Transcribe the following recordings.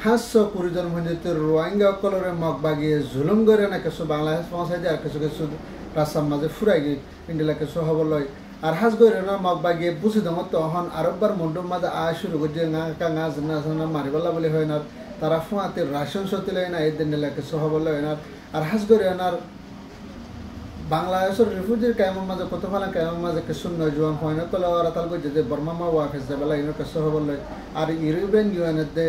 হাস্য কুড়িজন মঞ্জিতে রোহিঙ্গা কলরে মগ বাগিয়ে জুলুম করে না কিছু বাংলাদেশ পৌঁছাই দিয়ে আর কিছু কিছু রাস্তার মাঝে ফুরাই গিয়ে ইন্ডিলা কিছু হব লয় আর হাজ করে না মগ বাগিয়ে বুঝি দম তখন আরববার মন্ডুর মাঝে শুরু করছে না না মারিবাল্লা বলে হয় না তারা ফুয়াতে রাশন সত্যি লয় না এই দিন কিছু হব লয় না আর হাজ করে আনার বাংলাদেশের রিফিউজির কায়মের মাঝে কত ভালো কায়মের মাঝে কিছু নজওয়ান হয় না কলে ওরা তাল করছে যে বর্মা ওয়াফেস যাবেলা ইনো কিছু হব লয় আর European ইউএনএতে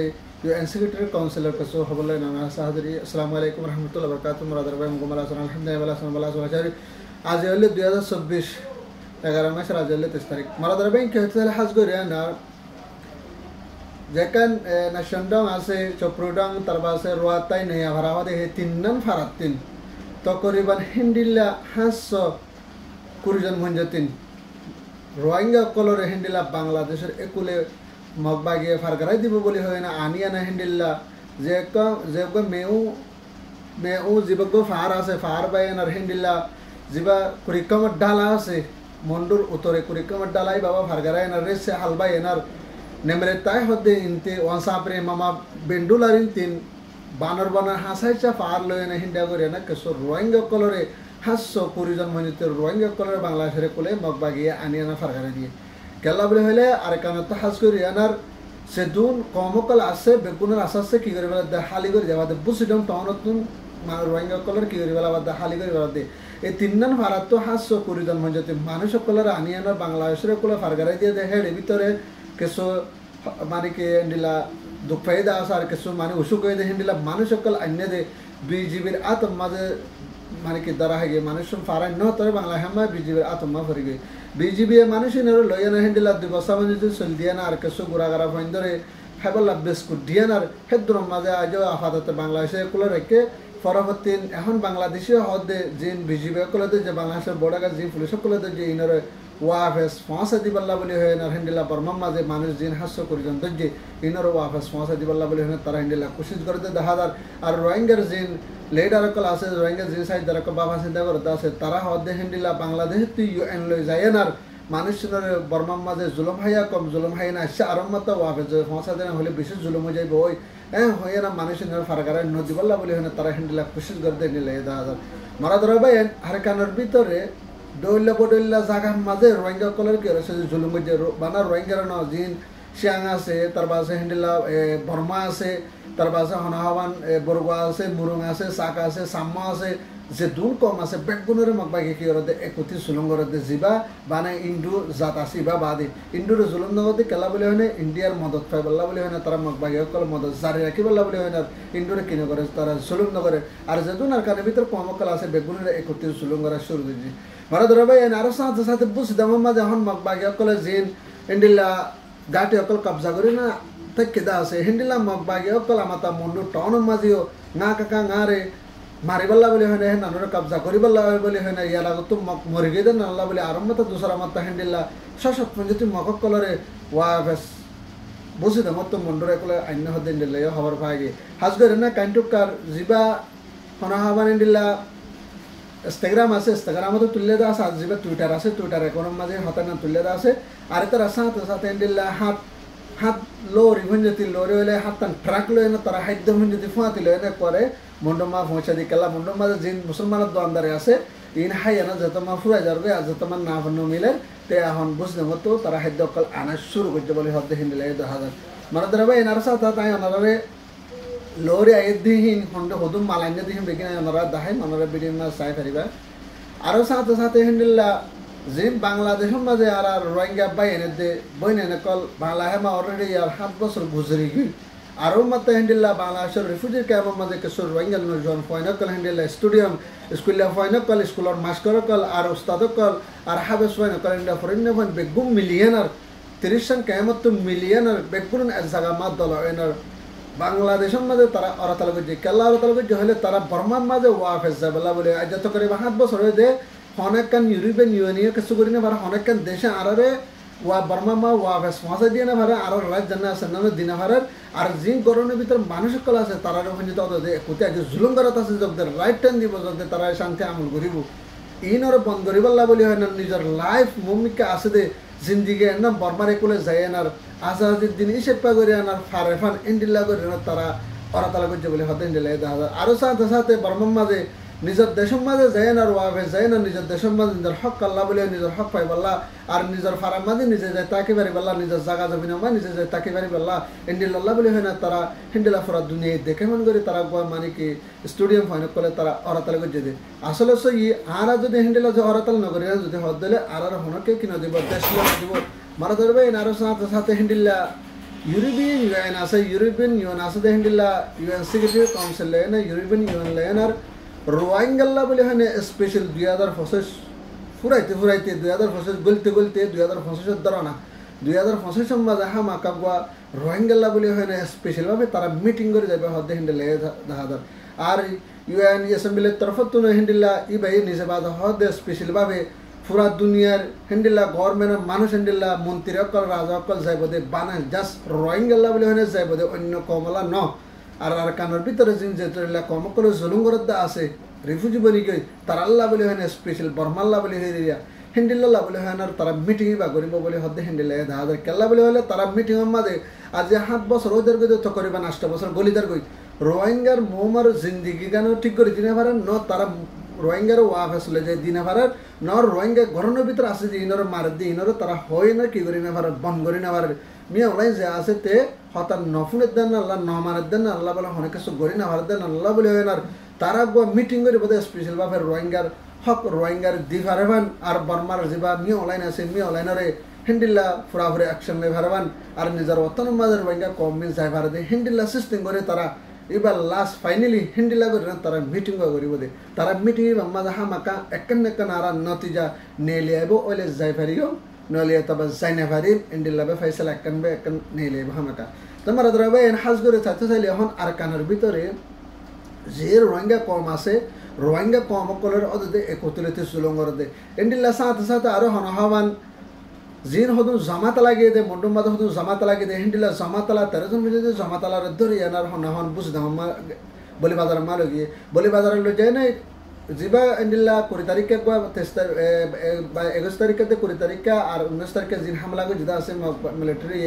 UN Secretary Council kaso habala na sahadri assalamu alaikum warahmatullahi wabarakatuh muradar bhai mukammal hasan alhamdulillah sallallahu alaihi আজ হলো 2024 11 মাস আজ হলো 23 তারিখ মুরাদার ব্যাংক হতে হাজ করে না যেখান নাশনডং আছে চপ্রডং তারবাসে রোয়াতাই নয়া ভাড়া দে তিনন ফারাতিন তকরিবান হিন্দিলা হাসো কুরজন মঞ্জতিন রোহিঙ্গা কলরে হিন্দিলা বাংলাদেশের একুলে মগবাগিয়ে ফারগারাই দিব বলি হয় না আনিয়া না হিন্দিল্লা যে মেউ জীবক ফার আছে ফার বাইনার হিন্দিল্লা জিবা কুরিকমত ডালা আছে মন্ডুর উত্তরে কুরিকমত ডালাই বাবা ফারগারাই না রেসে হালবাই এনার নেমরে তাই হদে ইনতে ওয়ানসাপরে মামা বেন্ডুলারিন তিন বানর বানর হাসাইচা ফার লয় না হিন্দিয়া করে না কেসো রোহিঙ্গা কলরে হাস্য কুড়িজন মঞ্জিতে রোহিঙ্গা কলরে বাংলাদেশের কোলে মগবাগিয়ে আনিয়া না ফারগারাই দিয়ে কেলা বলে হলে আর কারণ তো হাজ করি আনার সেদুন কমকল আছে বেগুনের আসাসে কি করে বেলা হালি করে যাবা দে বুঝিলাম টাউনতুন রোহিঙ্গা কলর কি করে বেলা বাদ হালি করে বেলা দে এই তিনজন ভারত তো হাস্য কুড়িজন মঞ্জতে মানুষ কলর আনি আনার বাংলাদেশের কোলে ফারগারাই দিয়ে দেখে এর ভিতরে কিছু মানে কি দিলা দুঃখ ফায়দা আছে আর কিছু মানে উসুক হয়ে দেখেন দিলা মানুষ সকল আন্য দে বিজিবির আতম মাঝে মানে কি দ্বারা হয়ে গিয়ে মানুষ ফারাই নতরে বাংলা হেমা বিজিবির আতমা ফরি গিয়ে বিজিবি মানুষ লইয়া হিন্দিলা 2 বছর মানে চল দিয়ে না আর কিছু গুড়াগাড়া ফাইন ধরে হেবল্লা বিস্কুট দিয়ে না হেদ্র মাঝে আজও আফাদতে বাংলাদেশে কুলো রেখে পরবর্তী এখন বাংলাদেশে হদে জিন বিজিবি কুলোতে যে বাংলাদেশের বড়াগা জিন পুলিশ কুলোতে যে ইনরে ওয়াফেস পৌঁছা দিবাল্লা বলি হয় না হিন্দিলা বর্মার মাঝে মানুষ জিন হাস্য করিজন যে ইনর ওয়াফেস পৌঁছা দিবাল্লা বলি হয় তারা হিন্দিলা কোশিশ করতে দেখা যার আর রোহিঙ্গার জিন লেডার কল আছে রোহিঙ্গা জিন সাইড দ্বারা বাবা চিন্তা করতে আছে তারা হদে হিন্দিলা বাংলাদেশ তুই ইউএন লই যায় না মানুষের বর্মার মাঝে জুলুম হাইয়া কম জুলুম হাই না আসছে আরম মতো ওয়াফেস পৌঁছা দেনা হলে বেশি জুলুম হয়ে যাইব ওই হয়ে না মানুষের ফারাগারায় নদীবাল্লা বলি হয় না তারা হিন্দিলা কোশিশ করতে নিলে দেখা যার মারা ধরা ভাই হারকানের ভিতরে ডইল্লা বডইল্লা জাগার মাঝে রোহিঙ্গা কলর কি রয়েছে জুলুম যে বানা রোহিঙ্গার ন জিন শিয়াং আছে তার পাশে হিন্দিলা বর্মা আছে তার পাশে হনাহাবান বরগুয়া আছে মুরুং আছে চাক আছে সাম্মা আছে যে দুন কম আছে বেগুনের মগবাগি কি করতে একতি জুলুম করতে যাবা বানে ইন্ডু জাত আসি বা বাদে ইন্ডুর জুলুম নগতে কেলা বলে হয় না ইন্ডিয়ার মদত পাই বললা বলে হয় না তারা মগবাগি সকল মদত জারি রাখি বললা বলে হয় না ইন্ডুরে কিনে করে তারা জুলুম নগরে আর যেদুন আর কানের ভিতর কমকল আছে বেগুনের একতি জুলুম করা শুরু দিয়েছি মারা ধরা ভাই আরো সাথে সাথে বুঝি দাম মাঝে এখন মগবাগি সকলে জিন ইন্ডিলা গাটি সকল কবজা করি না তাই কেদা আছে হিন্দিলা মগবাগি সকল আমাতা মন্ডু টাউন মাঝিও না কাকা না রে মারিবাল্লা বলে হয় না নানুরে কবজা করিবাল্লা বলে হয় না ইয়ার আগত মরি গিয়ে দেন আল্লাহ বলে আরম্ভ তো দুসরা মাত্রা হিন্দিলা সশক যদি মকক কলরে ওয়াফেস বুঝি দাম তো মন্ডুরে কলে আইন হতে হিন্দিলা খবর পাই গে হাজ করে না কাইন্টুকার জিবা হনাহাবান হিন্দিলা ইনস্টাগ্রাম আছে ইনস্টাগ্রামতো তুললে দেওয়া আছে আর যেটা টুইটার আছে টুইটার এখনের মাঝে হতায় না তুললে দেওয়া আছে আর তার সাথে সাথে এন্ডিল্লা হাত লরি ভঞ্জতি লরি হলে হাত ট্রাক লয় না তারা হাইদ্য ভঞ্জতি ফুঁয়াতি লয় না করে মন্ডমা পৌঁছা দি কেলা মন্ডমা জিন মুসলমানের দোয়ানদারে আছে ইন হাই না যত মা ফুরাই যাবে আর যত মান না ভন্ন মিলে তে এখন বুঝতে মতো তারা হাইদ্য অকল আনা শুরু করছে বলে হদ্দে হিন্দিলা 2000 মানে ধরে ভাই এনার সাথে তাই ওনারে লরি আইদিহীন খন্ডে হদুম মালাইনে দিহীন বেগিনা ওনারা দাহাই মনরে বিডিন না চাই ফারিবা আরো সাথে সাথে হিন্দিল্লা জিন বাংলাদেশের মাঝে আর রোহিঙ্গা বাই এনে দে বইন এনে কল বাংলা হেমা অলরেডি আর 7 বছর গুজরি গই আরো মাত্র হিন্দিল্লা বাংলাদেশের রিফিউজি ক্যাম্পের মাঝে কিছু রোহিঙ্গা জন ফয়নকল হিন্দিল্লা স্টুডিয়াম স্কুলিয়া ফয়নকল স্কুলের মাস্টার কল আর উস্তাদ কল আর হাবেস ফয়নকল ইন্ডিয়া ফরেন ফয়ন বেগুম মিলিয়নার 30 ক্যাম্পত মিলিয়নার বেগুন এক জায়গা মাত দল এনার বাংলাদেশের মাঝে তারা অরাতাল করছে কেলা অরাতাল করছে হলে তারা বর্মার মাঝে ওয়াফেস যাবেলা বলে যত করে 7 বছর হয়ে দে অনেকখান ইউরোপিয়ান ইউনিয়ন কিছু করি না ভাড়া অনেকখান দেশে আরে ওয়া বর্মা মা ওয়াফেস পৌঁছা দিয়ে না ভাড়া আরো রাজ জানা আছে না দিনা ভাড়ার আর যে গরমের ভিতর মানুষ কলা আছে তারা ওখানে যে কোথায় আগে জুলুম করাত আছে যখন রাইট টাইম দিব যখন তারা শান্তি আমল করিব ইনর বন্ধ করিবাল্লা বলি হয় না নিজের লাইফ ভূমিকা আছে দে জিন্দিগি নাম বর্মারে কুলে যায় আর আজাদির দিন ইসেপা করে আনার ফারেফান ইন্ডিল্লা করে তারা অরাতালা করছে বলে হতে ইন্ডিল্লা দেখা যায় আরও সাথে সাথে বর্মার মাঝে নিজের দেশের মাঝে যায় না ওয়াফে যায় না নিজের দেশের মাঝে নিজের হক আল্লাহ বলে নিজের হক পাই বললা আর নিজের ফারার মাঝে নিজে যায় তাকে পারি বললা নিজের জায়গা জমিন নিজে যায় তাকে পারি বললা ইন্ডিল্লাহ বলে হয় না তারা হিন্ডিলা ফরা দুনিয়ায় দেখে মন করে তারা মানে কি স্টেডিয়াম ফাইনাল করে তারা অরাতালা করছে দেয় আসলে সো ই আরা যদি হিন্ডিলা যে অরাতাল নগরে যদি হদ দিলে আর হনকে কিনে দিব দেশ দিব মারা ধরবে আরো সাথে সাথে হিন্ডিল্লা ইউরোপিয়ান ইউএন আছে ইউরোপিয়ান ইউএন আছে হিন্ডিল্লা ইউএন সিকিউরিটি কাউন্সিল লেন ইউরোপিয়ান ইউএন লেন আর রোহিঙ্গাল্লা বলে হয় স্পেশাল 2025 ফুরাইতে 2025 গলতে 2025 ধরো না 2025 মাঝে হামা কাগুয়া রোহিঙ্গাল্লা বলে হয় স্পেশালভাবে তারা মিটিং করে যাবে হদে হিন্ডিলে দেখা যায় আর ইউএন অ্যাসেম্বলির তরফ তো হিন্ডিল্লা ই ভাই নিজে বাজা হদে স্পেশালভাবে পুরা দুনিয়ার হিন্ডিল্লা গভর্নমেন্টের মানুষ হিন্ডিল্লা মন্ত্রী অকল রাজা অকল যাইব দে বানা জাস্ট রোহিঙ্গাল্লা বলে হয় যাইব দে অন্য কমলা ন আর কানোর ভিতরে যেটা কম করে জুলুম করতে আছে রিফিউজি বলি গই তার আল্লাহ বলে হয় স্পেশাল বর্মাল্লা বলে হয়ে দিয়া হিন্ডিল্লা বলে হয় না তারা মিটিং বা করিব বলে হতে হিন্ডিল্লা দেখা যায় কেল্লা বলে হলে তারা মিটিংয়ের মাঝে আজ 7 বছর ওদের গই তো করিবা 8 বছর গলিদার গই রোহিঙ্গার মোমার জিন্দিগি গান ঠিক করে দিনে পারেন ন তারা রোহিঙ্গার ওয়াফ আসলে যে দিনে পারেন ন রোহিঙ্গা ঘরের ভিতরে আছে যে ইনর মার দিয়ে ইনর তারা হয় না কি করি না পারেন বন করি না পারেন মিয়া ওলাই যে আছে তে হতার নফুনের দেন আল্লাহ নমানের দেন আল্লাহ বলে অনেক কিছু করি না ভারত দেন আল্লাহ বলে হয় না তারা মিটিং করে বোধ স্পেশাল ভাবে রোহিঙ্গার হক রোহিঙ্গার দি ভারেবান আর বর্মার যেবা মিয়া অনলাইন আছে মিয়া অনলাইনরে হিন্ডিল্লা ফুরাফুরি অ্যাকশন লই ভারেবান আর নিজের অতন মাঝে রোহিঙ্গা কম মিল যাই ভারতে হিন্ডিল্লা সিস্টেম করে তারা এবার লাস্ট ফাইনালি হিন্ডিল্লা করে তারা মিটিং করিব দে তারা মিটিং মাঝে হামাকা একান আর নতিজা নেলে আইব ওলে যাই পারিও নলে তবে যাইনা পারিম ইন্ডিল্লাবে ফাইসাল একান নেলে আইব হামাকা তোমার দ্রবে এনহাজ করে থাকতে চাইলে এখন আর কানের ভিতরে যে রোহিঙ্গা কম আছে রোহিঙ্গা কম কলের অদে একত্রিত সুলঙ্গর দে ইন্ডিল্লা সাথে সাথে আরো হনহাবান জিন হদুন জামাত লাগিয়ে দে মন্ডুমাদ হদুন জামাত লাগিয়ে দে হিন্ডিল্লা জামাতালা 13 জন মিলে জামাতালার ধরে আনার হনহান বুঝদাম বলি বাজার মা লগিয়ে বলি বাজার লই যায় না জিবা ইন্ডিল্লা 20 তারিখে 21 তারিখে 20 তারিখে আর 19 তারিখে জিন হামলা করে যেটা আছে মিলিটারি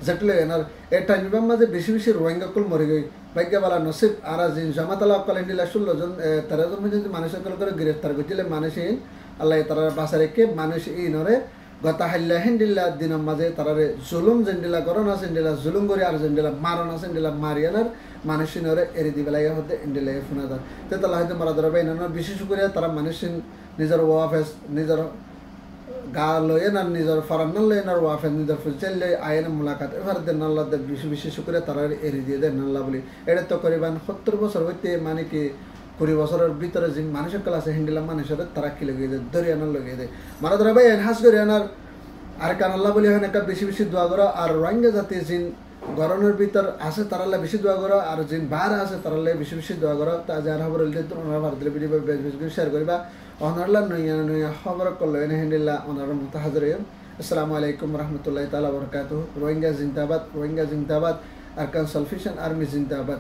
জেটলে এনার এ টাইমের মাঝে বেশি বেশি রোহিঙ্গা কল মরে গই ভাগ্যবালা নসিব আর জিন জামাতালা কল ইন্ডিল্লা 16 জন 13 জন মিলে মানুষের করে গ্রেফতার করছিল মানুষই আল্লাহ তারা বাসা রেখে মানুষ এই নরে গতা হাল্লা হিন্ডিল্লা দিনের মাঝে তারারে জুলুম জেন্ডিলা গরণ আছে ইন্ডিলা জুলুম করি আর জেন্ডিলা মারণ আছে ইন্ডিলা মারিয়ানার মানুষই নরে এরি দিবেলাই হতে ইন্ডিলা ফোনা দার তে তালা হয়তো মারা ধরবে না বিশেষ করে তারা মানুষই নিজের ওয়াফেস নিজের গা লয়ে না নিজের ফারান্না লয়ে না ওয়াফেস নিজের ফুলচেল লয়ে আয়ের মুলাকাত এবার দেন আল্লাহ বিশেষ করে তারা এরি দিয়ে দেন আল্লাহ বলি এটা তো করিবান 70 বছর হইতে মানে কি 20 বছরের ভিতরে যে মানুষের কাল আছে হিন্ডিলা মানুষের তারা কি লাগিয়ে দেয় দরিয়ানার লাগিয়ে দেয় মারা ধরা ভাই এনহাস করে আনার আর কান আল্লাহ বলি হয় একটা বেশি বেশি দোয়া করো আর রোহিঙ্গা জাতি জিন গরমের ভিতর আছে তারাল্লা বেশি দোয়া করো আর জিন বাহার আছে তারাল্লা বেশি বেশি দোয়া করো তা যার খবর হইলে তো ওনারা ভারতের ভিডিও বেশ বেশ শেয়ার করিবা অনারলা নইয়া খবর করলো এনে হিন্ডিল্লা ওনার মতো হাজির হইম আসসালামু আলাইকুম রহমতুল্লাহ তাআলা বারাকাতুহু রোহিঙ্গা জিন্দাবাদ আর কান সালফিশন আর্মি জিন্দাবাদ